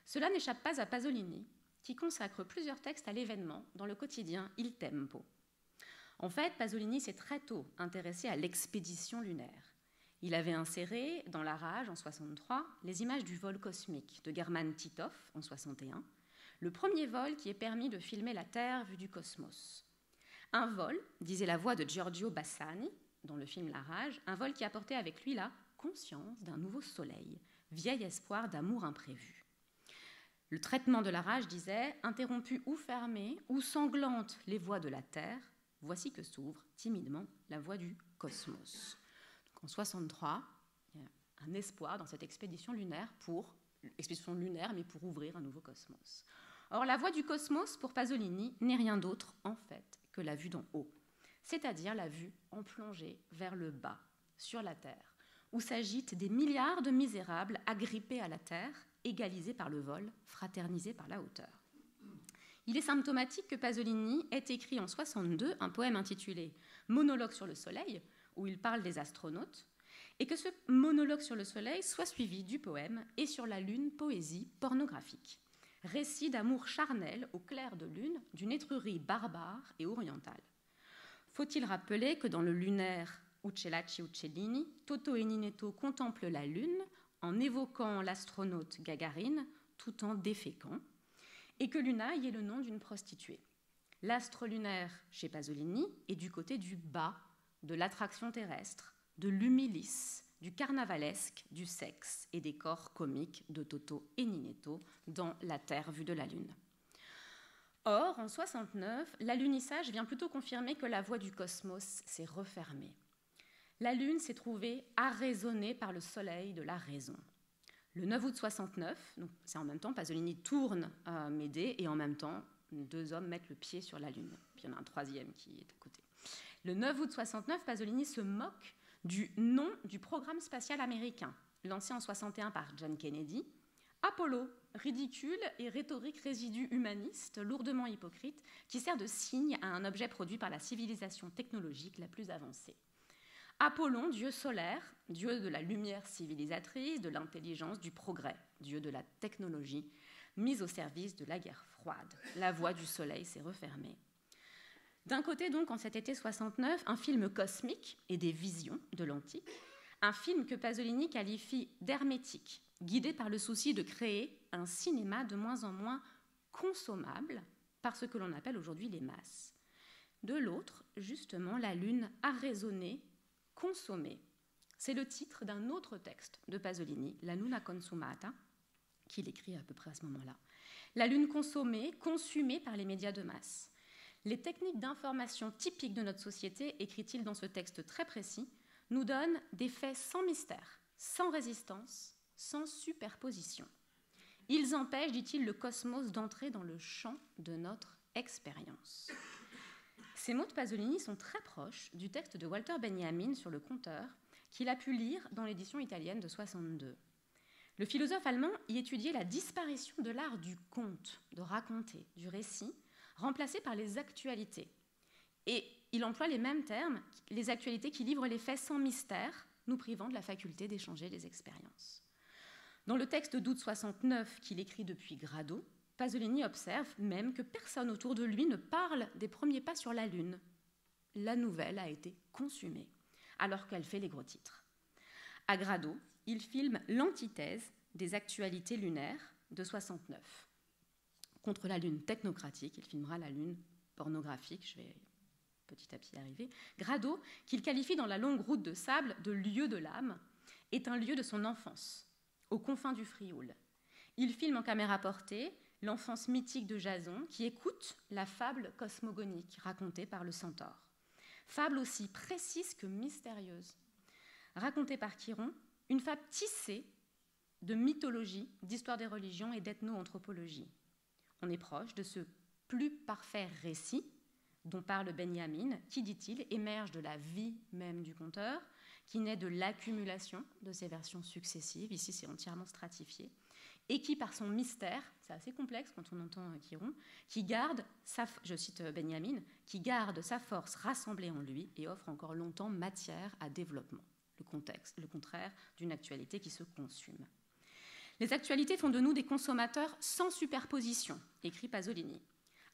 Cela n'échappe pas à Pasolini, qui consacre plusieurs textes à l'événement dans le quotidien Il Tempo. En fait, Pasolini s'est très tôt intéressé à l'expédition lunaire. Il avait inséré dans La Rage, en 63, les images du vol cosmique de German Titov, en 61, le premier vol qui ait permis de filmer la Terre vue du cosmos. Un vol, disait la voix de Giorgio Bassani, dans le film La Rage, un vol qui apportait avec lui la conscience d'un nouveau soleil, vieil espoir d'amour imprévu. Le traitement de La Rage disait « Interrompues ou fermées, ou sanglantes les voies de la Terre, voici que s'ouvre timidement la voie du cosmos. » Donc en 63, il y a un espoir dans cette expédition lunaire, mais pour ouvrir un nouveau cosmos. Or, la voie du cosmos, pour Pasolini, n'est rien d'autre, en fait, que la vue d'en haut, c'est-à-dire la vue en plongée vers le bas, sur la Terre, où s'agitent des milliards de misérables agrippés à la Terre, égalisés par le vol, fraternisés par la hauteur. Il est symptomatique que Pasolini ait écrit en 62 un poème intitulé « Monologue sur le soleil », où il parle des astronautes, et que ce monologue sur le soleil soit suivi du poème « Et sur la lune, poésie pornographique », récit d'amour charnel au clair de lune d'une Étrurie barbare et orientale. Faut-il rappeler que dans le lunaire Uccellacci Uccellini, Toto et Ninetto contemplent la lune en évoquant l'astronaute Gagarine tout en déféquant, et que Luna y est le nom d'une prostituée. L'astre lunaire chez Pasolini est du côté du bas, de l'attraction terrestre, de l'humilis, du carnavalesque, du sexe et des corps comiques de Toto et Ninetto dans La Terre vue de la Lune. Or, en 69, l'alunissage vient plutôt confirmer que la voie du cosmos s'est refermée. La Lune s'est trouvée arraisonnée par le soleil de la raison. Le 9 août 69, donc c'est en même temps, Pasolini tourne Médée et en même temps, 2 hommes mettent le pied sur la Lune. Puis il y en a un troisième qui est à côté. Le 9 août 69, Pasolini se moque du nom du programme spatial américain, lancé en 61 par John Kennedy, Apollo, ridicule et rhétorique résidu humaniste, lourdement hypocrite, qui sert de signe à un objet produit par la civilisation technologique la plus avancée. Apollon, dieu solaire, dieu de la lumière civilisatrice, de l'intelligence, du progrès, dieu de la technologie, mise au service de la guerre froide. La voie du soleil s'est refermée. D'un côté, donc, en cet été 69, un film cosmique et des visions de l'antique, un film que Pasolini qualifie d'hermétique, guidé par le souci de créer un cinéma de moins en moins consommable par ce que l'on appelle aujourd'hui les masses. De l'autre, justement, la Lune arraisonnée, consommée. C'est le titre d'un autre texte de Pasolini, La Luna consumata, qu'il écrit à peu près à ce moment-là. La Lune consommée, consumée par les médias de masse. Les techniques d'information typiques de notre société, écrit-il dans ce texte très précis, nous donnent des faits sans mystère, sans résistance, sans superposition. Ils empêchent, dit-il, le cosmos d'entrer dans le champ de notre expérience. Ces mots de Pasolini sont très proches du texte de Walter Benjamin sur le conteur qu'il a pu lire dans l'édition italienne de 62. Le philosophe allemand y étudiait la disparition de l'art du conte, de raconter, du récit, remplacé par les actualités. Et il emploie les mêmes termes, les actualités qui livrent les faits sans mystère, nous privant de la faculté d'échanger les expériences. Dans le texte d'août 69 qu'il écrit depuis Grado, Pasolini observe même que personne autour de lui ne parle des premiers pas sur la Lune. La nouvelle a été consumée, alors qu'elle fait les gros titres. À Grado, il filme l'antithèse des actualités lunaires de 69. Contre la Lune technocratique, il filmera la Lune pornographique, je vais petit à petit y arriver. Grado, qu'il qualifie dans La longue route de sable de lieu de l'âme, est un lieu de son enfance, aux confins du Frioul. Il filme en caméra portée l'enfance mythique de Jason, qui écoute la fable cosmogonique racontée par le centaure. Fable aussi précise que mystérieuse. Racontée par Chiron, une fable tissée de mythologie, d'histoire des religions et d'ethno-anthropologie. On est proche de ce plus parfait récit dont parle Benjamin, qui, dit-il, émerge de la vie même du conteur, qui naît de l'accumulation de ces versions successives, ici c'est entièrement stratifié, et qui, par son mystère, c'est assez complexe quand on entend Chiron, qui garde, je cite Benjamin, qui garde sa force rassemblée en lui et offre encore longtemps matière à développement, le contraire d'une actualité qui se consume. Les actualités font de nous des consommateurs sans superposition, écrit Pasolini.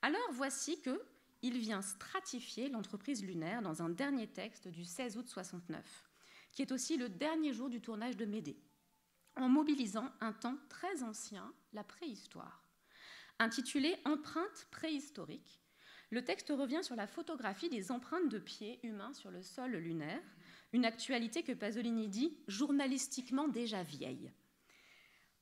Alors voici qu'il vient stratifier l'entreprise lunaire dans un dernier texte du 16 août 69, qui est aussi le dernier jour du tournage de Médée, en mobilisant un temps très ancien, la préhistoire. Intitulé « Empreintes préhistoriques », le texte revient sur la photographie des empreintes de pieds humains sur le sol lunaire, une actualité que Pasolini dit journalistiquement déjà vieille.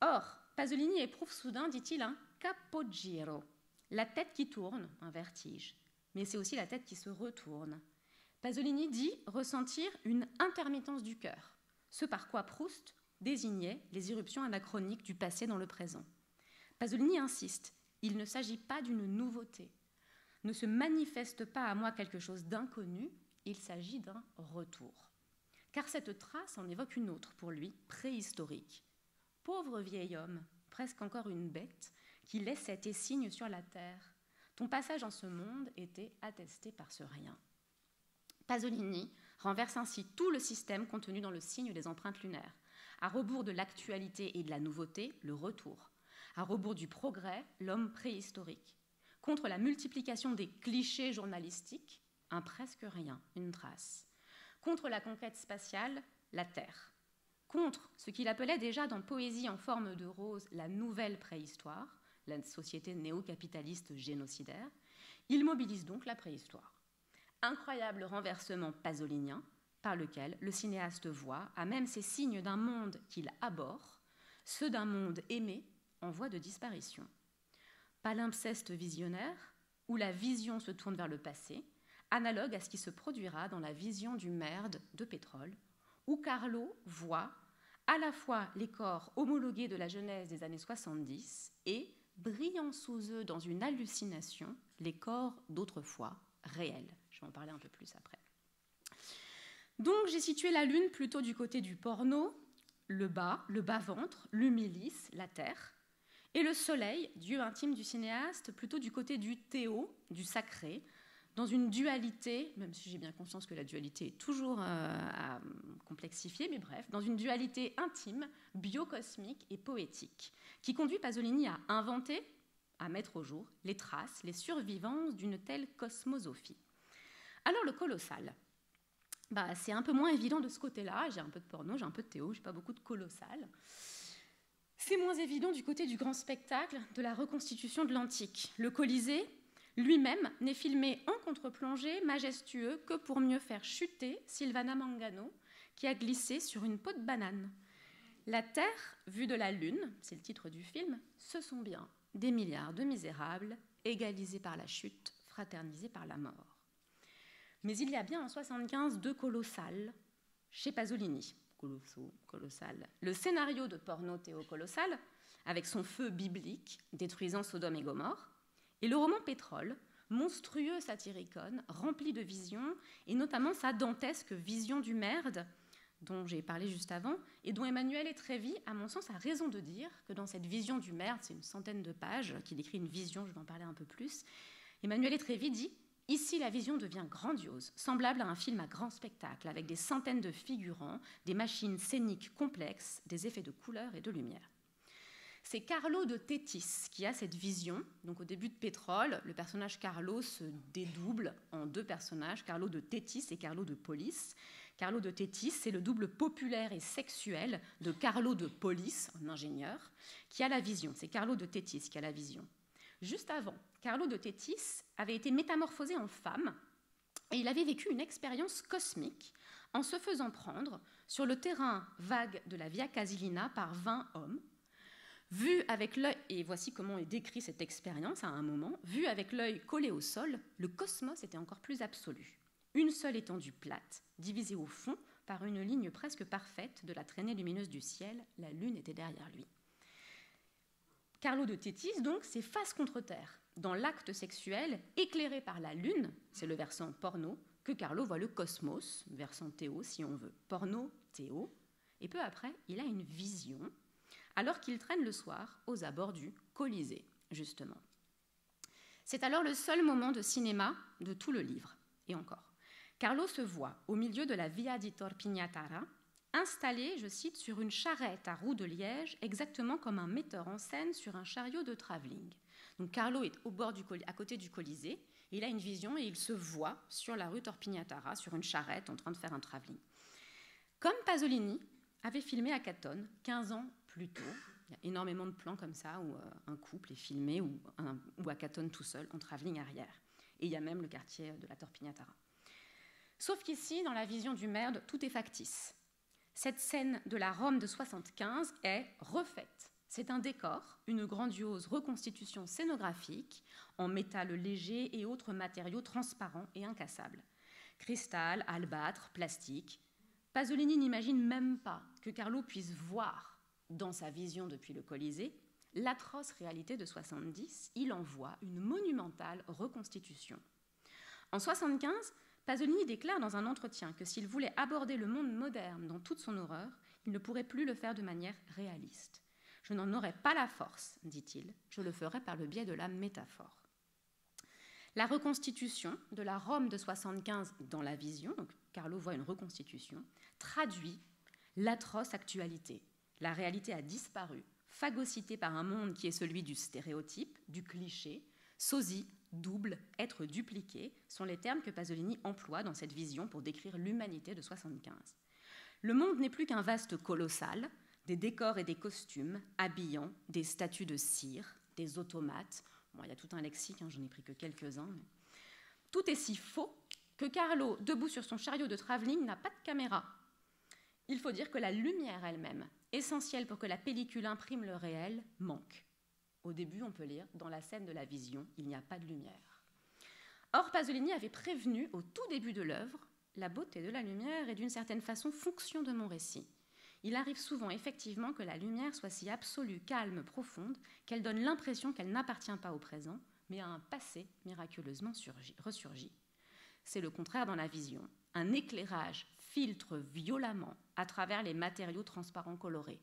Or, Pasolini éprouve soudain, dit-il, un capogiro, la tête qui tourne, un vertige, mais c'est aussi la tête qui se retourne. Pasolini dit ressentir une intermittence du cœur, ce par quoi Proust désignait les irruptions anachroniques du passé dans le présent. Pasolini insiste, il ne s'agit pas d'une nouveauté, ne se manifeste pas à moi quelque chose d'inconnu, il s'agit d'un retour. Car cette trace en évoque une autre pour lui, préhistorique. Pauvre vieil homme, presque encore une bête, qui laissait tes signes sur la terre. Ton passage en ce monde était attesté par ce rien. Pasolini renverse ainsi tout le système contenu dans le signe des empreintes lunaires. À rebours de l'actualité et de la nouveauté, le retour. À rebours du progrès, l'homme préhistorique. Contre la multiplication des clichés journalistiques, un presque rien, une trace. Contre la conquête spatiale, la Terre. Contre ce qu'il appelait déjà dans Poésie en forme de rose la nouvelle préhistoire, la société néo-capitaliste génocidaire, il mobilise donc la préhistoire. Incroyable renversement pasolinien, par lequel le cinéaste voit, à même ces signes d'un monde qu'il abhorre, ceux d'un monde aimé en voie de disparition. Palimpseste visionnaire, où la vision se tourne vers le passé, analogue à ce qui se produira dans la vision du Merde de Pétrole, où Carlo voit à la fois les corps homologués de la Genèse des années 70 et, brillant sous eux dans une hallucination, les corps d'autrefois réels. Je vais en parler un peu plus après. Donc j'ai situé la Lune plutôt du côté du porno, le bas-ventre, l'humilis, la terre, et le soleil, dieu intime du cinéaste, plutôt du côté du théo, du sacré, dans une dualité, même si j'ai bien conscience que la dualité est toujours à complexifier, mais bref, dans une dualité intime, biocosmique et poétique, qui conduit Pasolini à inventer, à mettre au jour, les traces, les survivances d'une telle cosmosophie. Alors le colossal, c'est un peu moins évident de ce côté-là, j'ai un peu de porno, j'ai un peu de théo, j'ai pas beaucoup de colossal. C'est moins évident du côté du grand spectacle de la reconstitution de l'Antique. Le Colisée, lui-même, n'est filmé en contre-plongée, majestueux, que pour mieux faire chuter Silvana Mangano, qui a glissé sur une peau de banane. La Terre, vue de la Lune, c'est le titre du film, ce sont bien des milliards de misérables, égalisés par la chute, fraternisés par la mort. Mais il y a bien en 75 deux colossales chez Pasolini. Colossal. Le scénario de porno Théo Colossal, avec son feu biblique détruisant Sodome et Gomorrhe, et le roman Pétrole, monstrueux satyricon, rempli de visions, et notamment sa dantesque vision du Merde, dont j'ai parlé juste avant, et dont Emmanuel Etrévi, à mon sens, a raison de dire que dans cette vision du Merde, c'est une centaine de pages, qui décrit une vision, je vais en parler un peu plus, Emmanuel Etrévi dit « Ici, la vision devient grandiose, semblable à un film à grand spectacle, avec des centaines de figurants, des machines scéniques complexes, des effets de couleurs et de lumière. » C'est Carlo de Tétis qui a cette vision. Donc au début de Pétrole, le personnage Carlo se dédouble en deux personnages, Carlo de Tétis et Carlo de Polis. Carlo de Tétis, c'est le double populaire et sexuel de Carlo de Polis, un ingénieur, qui a la vision. C'est Carlo de Tétis qui a la vision. Juste avant, Carlo de Tétis avait été métamorphosé en femme et il avait vécu une expérience cosmique en se faisant prendre sur le terrain vague de la Via Casilina par 20 hommes. Vu avec l'œil, et voici comment est décrit cette expérience à un moment, vu avec l'œil collé au sol, le cosmos était encore plus absolu. Une seule étendue plate, divisée au fond par une ligne presque parfaite de la traînée lumineuse du ciel, la lune était derrière lui. Carlo de Tétis, donc, c'est face contre terre. Dans l'acte sexuel, éclairé par la lune, c'est le versant porno, que Carlo voit le cosmos, versant théo si on veut, porno, théo, et peu après, il a une vision, alors qu'il traîne le soir aux abords du Colisée, justement. C'est alors le seul moment de cinéma de tout le livre, et encore. Carlo se voit au milieu de la Via di Tor Pignatara, installé, je cite, sur une charrette à roues de liège, exactement comme un metteur en scène sur un chariot de travelling. Donc Carlo est au bord à côté du Colisée, il a une vision et il se voit sur la rue Tor Pignatara, sur une charrette en train de faire un travelling. Comme Pasolini avait filmé à Catone 15 ans plus tôt, il y a énormément de plans comme ça où un couple est filmé ou à Catone tout seul en travelling arrière. Et il y a même le quartier de la Tor Pignatara. Sauf qu'ici, dans la vision du Merde, tout est factice. Cette scène de la Rome de 75 est refaite. C'est un décor, une grandiose reconstitution scénographique en métal léger et autres matériaux transparents et incassables. Cristal, albâtre, plastique. Pasolini n'imagine même pas que Carlo puisse voir, dans sa vision depuis le Colisée, l'atroce réalité de 70. Il en voit une monumentale reconstitution. En 75, Pasolini déclare dans un entretien que s'il voulait aborder le monde moderne dans toute son horreur, il ne pourrait plus le faire de manière réaliste. « Je n'en aurais pas la force, dit-il, je le ferai par le biais de la métaphore. » La reconstitution de la Rome de 75 dans la vision, donc Carlo voit une reconstitution, traduit l'atroce actualité. La réalité a disparu, phagocytée par un monde qui est celui du stéréotype, du cliché, sosie, double, être dupliqué, sont les termes que Pasolini emploie dans cette vision pour décrire l'humanité de 75. Le monde n'est plus qu'un vaste colossal, des décors et des costumes habillants, des statues de cire, des automates. Bon, il y a tout un lexique, j'en ai pris que quelques-uns. Mais... Tout est si faux que Carlo, debout sur son chariot de travelling, n'a pas de caméra. Il faut dire que la lumière elle-même, essentielle pour que la pellicule imprime le réel, manque. Au début, on peut lire « Dans la scène de la vision, il n'y a pas de lumière ». Or, Pasolini avait prévenu, au tout début de l'œuvre, la beauté de la lumière est d'une certaine façon fonction de mon récit. Il arrive souvent, effectivement, que la lumière soit si absolue, calme, profonde, qu'elle donne l'impression qu'elle n'appartient pas au présent, mais à un passé miraculeusement ressurgi. C'est le contraire dans la vision. Un éclairage filtre violemment à travers les matériaux transparents colorés.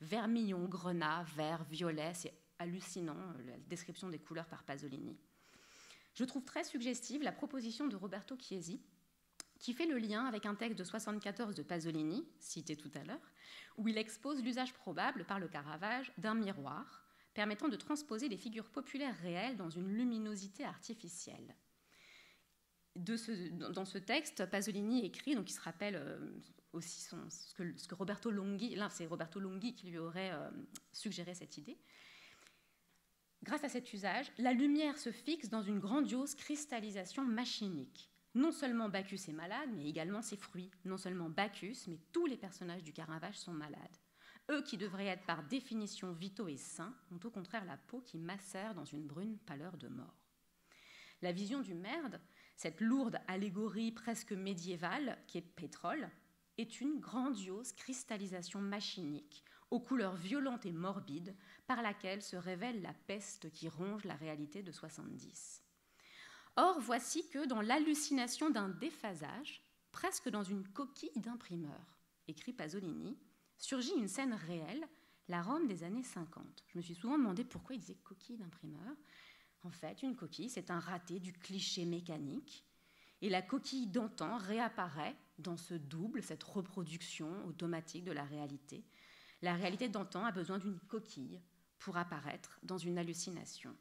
Vermillon, grenat, vert, violet, c'est hallucinant, la description des couleurs par Pasolini. Je trouve très suggestive la proposition de Roberto Chiesi, qui fait le lien avec un texte de 1974 de Pasolini, cité tout à l'heure, où il expose l'usage probable par le Caravage d'un miroir, permettant de transposer les figures populaires réelles dans une luminosité artificielle. Dans ce texte, Pasolini écrit, donc il se rappelle aussi ce que Roberto Longhi, là c'est Roberto Longhi qui lui aurait suggéré cette idée. Grâce à cet usage, la lumière se fixe dans une grandiose cristallisation machinique. Non seulement Bacchus est malade, mais également ses fruits. Non seulement Bacchus, mais tous les personnages du Caravage sont malades. Eux qui devraient être par définition vitaux et sains, ont au contraire la peau qui macère dans une brune pâleur de mort. La vision du merde, cette lourde allégorie presque médiévale qui est Pétrole, est une grandiose cristallisation machinique aux couleurs violentes et morbides par laquelle se révèle la peste qui ronge la réalité de 70. Or, voici que dans l'hallucination d'un déphasage, presque dans une coquille d'imprimeur, écrit Pasolini, surgit une scène réelle, la Rome des années 50. Je me suis souvent demandé pourquoi il disait coquille d'imprimeur. En fait, une coquille, c'est un raté du cliché mécanique. Et la coquille d'antan réapparaît dans ce double, cette reproduction automatique de la réalité. La réalité d'antan a besoin d'une coquille pour apparaître dans une hallucination.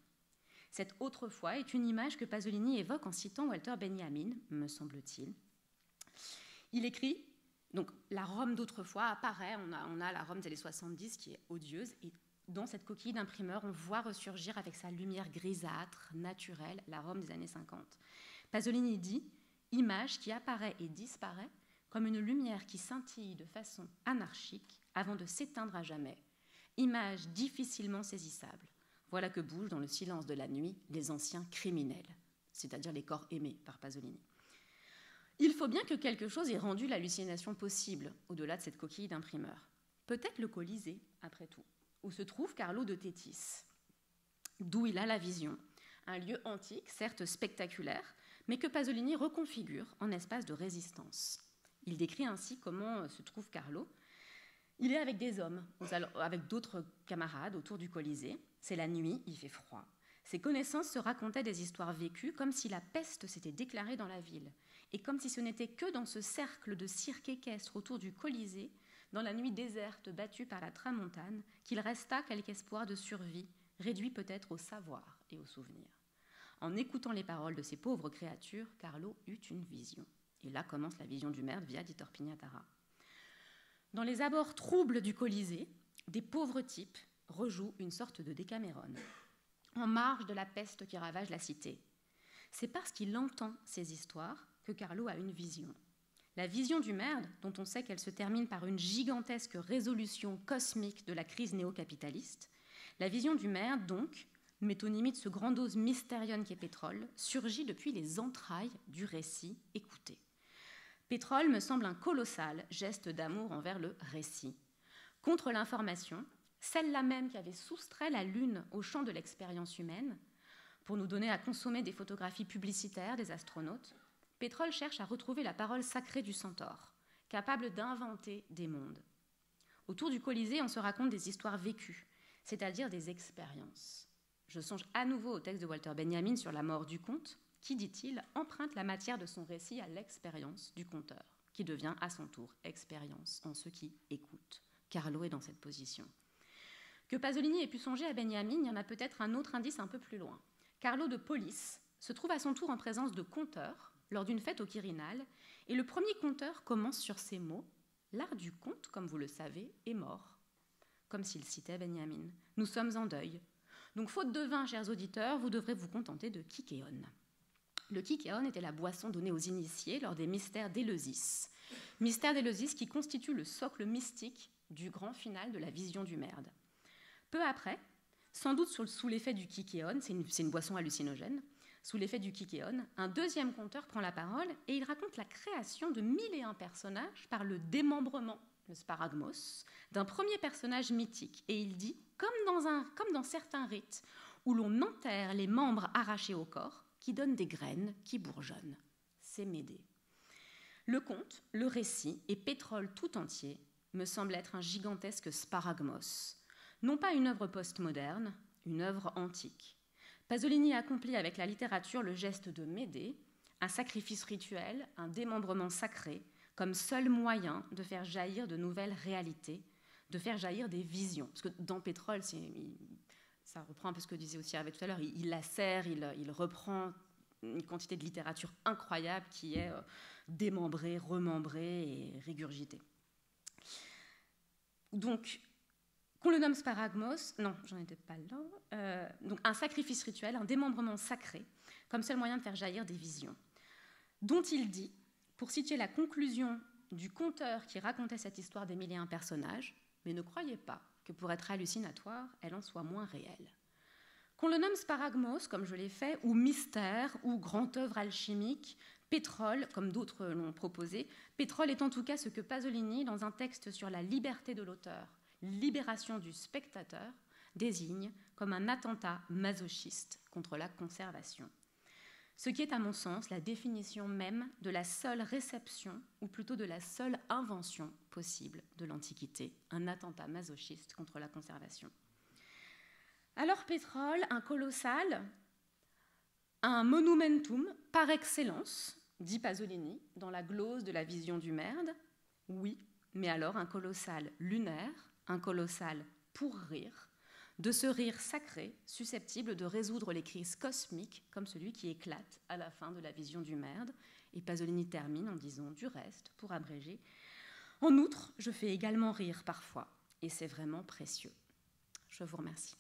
Cette autrefois est une image que Pasolini évoque en citant Walter Benjamin, me semble-t-il. Il écrit, donc la Rome d'autrefois apparaît, on a la Rome des années 70 qui est odieuse, et dans cette coquille d'imprimeur, on voit ressurgir avec sa lumière grisâtre, naturelle, la Rome des années 50. Pasolini dit « image qui apparaît et disparaît comme une lumière qui scintille de façon anarchique avant de s'éteindre à jamais. Image difficilement saisissable. Voilà que bougent dans le silence de la nuit les anciens criminels, c'est-à-dire les corps aimés par Pasolini. Il faut bien que quelque chose ait rendu l'hallucination possible au-delà de cette coquille d'imprimeur. Peut-être le Colisée, après tout, où se trouve Carlo de Thétis, d'où il a la vision. Un lieu antique, certes spectaculaire, mais que Pasolini reconfigure en espace de résistance. Il décrit ainsi comment se trouve Carlo. Il est avec des hommes, avec d'autres camarades autour du Colisée. C'est la nuit, il fait froid. Ses connaissances se racontaient des histoires vécues comme si la peste s'était déclarée dans la ville et comme si ce n'était que dans ce cercle de cirque équestre autour du Colisée, dans la nuit déserte battue par la tramontane, qu'il resta quelque espoir de survie, réduit peut-être au savoir et au souvenir. En écoutant les paroles de ces pauvres créatures, Carlo eut une vision. Et là commence la vision du merde via Titor Pignatara. Dans les abords troubles du Colisée, des pauvres types rejouent une sorte de Décaméron, en marge de la peste qui ravage la cité. C'est parce qu'il entend ces histoires que Carlo a une vision. La vision du merde, dont on sait qu'elle se termine par une gigantesque résolution cosmique de la crise néo-capitaliste, la vision du merde, donc, métonymie de ce grandiose mystérion qu'est Pétrole, surgit depuis les entrailles du récit écouté. Pétrole me semble un colossal geste d'amour envers le récit. Contre l'information, celle-là même qui avait soustrait la Lune au champ de l'expérience humaine, pour nous donner à consommer des photographies publicitaires des astronautes, Pétrole cherche à retrouver la parole sacrée du centaure, capable d'inventer des mondes. Autour du Colisée, on se raconte des histoires vécues, c'est-à-dire des expériences. Je songe à nouveau au texte de Walter Benjamin sur la mort du conte, qui, dit-il, emprunte la matière de son récit à l'expérience du conteur, qui devient à son tour expérience en ceux qui écoutent. Carlo est dans cette position. Que Pasolini ait pu songer à Benjamin, il y en a peut-être un autre indice un peu plus loin. Carlo de Polis se trouve à son tour en présence de conteurs lors d'une fête au Quirinal, et le premier conteur commence sur ces mots « L'art du conte, comme vous le savez, est mort », comme s'il citait Benjamin. « Nous sommes en deuil. Donc, faute de vin, chers auditeurs, vous devrez vous contenter de Kichéon. » Le Kikeon était la boisson donnée aux initiés lors des mystères d'Éleusis. Mystère d'Éleusis qui constitue le socle mystique du grand final de la vision du Merde. Peu après, sans doute sous l'effet du Kikeon, c'est une boisson hallucinogène, sous l'effet du Kikeon, un deuxième conteur prend la parole et il raconte la création de 1001 personnages par le démembrement, le sparagmos, d'un premier personnage mythique. Et il dit, comme dans certains rites où l'on enterre les membres arrachés au corps, qui donnent des graines qui bourgeonnent. C'est Médée. Le conte, le récit et Pétrole tout entier me semblent être un gigantesque sparagmos, non pas une œuvre postmoderne, une œuvre antique. Pasolini accomplit avec la littérature le geste de Médée, un sacrifice rituel, un démembrement sacré, comme seul moyen de faire jaillir de nouvelles réalités, de faire jaillir des visions. Parce que dans Pétrole, ça reprend un peu ce que disait aussi Hervé tout à l'heure, il lacère, il reprend une quantité de littérature incroyable qui est démembrée, remembrée et régurgitée. Donc, qu'on le nomme sparagmos, non, j'en étais pas là, donc un sacrifice rituel, un démembrement sacré, comme seul moyen de faire jaillir des visions, dont il dit, pour situer la conclusion du conteur qui racontait cette histoire des 1001 personnages, mais ne croyez pas que pour être hallucinatoire, elle en soit moins réelle. Qu'on le nomme sparagmos, comme je l'ai fait, ou mystère, ou grande œuvre alchimique, Pétrole, comme d'autres l'ont proposé, Pétrole est en tout cas ce que Pasolini, dans un texte sur la liberté de l'auteur, libération du spectateur, désigne comme un attentat masochiste contre la conservation. Ce qui est, à mon sens, la définition même de la seule réception, ou plutôt de la seule invention possible de l'Antiquité, un attentat masochiste contre la conservation. Alors Pétrole, un colossal, un monumentum par excellence, dit Pasolini, dans la glose de la vision du Merde, oui, mais alors un colossal lunaire, un colossal pour rire, de ce rire sacré, susceptible de résoudre les crises cosmiques comme celui qui éclate à la fin de la vision du Merde. Et Pasolini termine en disant du reste, pour abréger. En outre, je fais également rire parfois, et c'est vraiment précieux. Je vous remercie.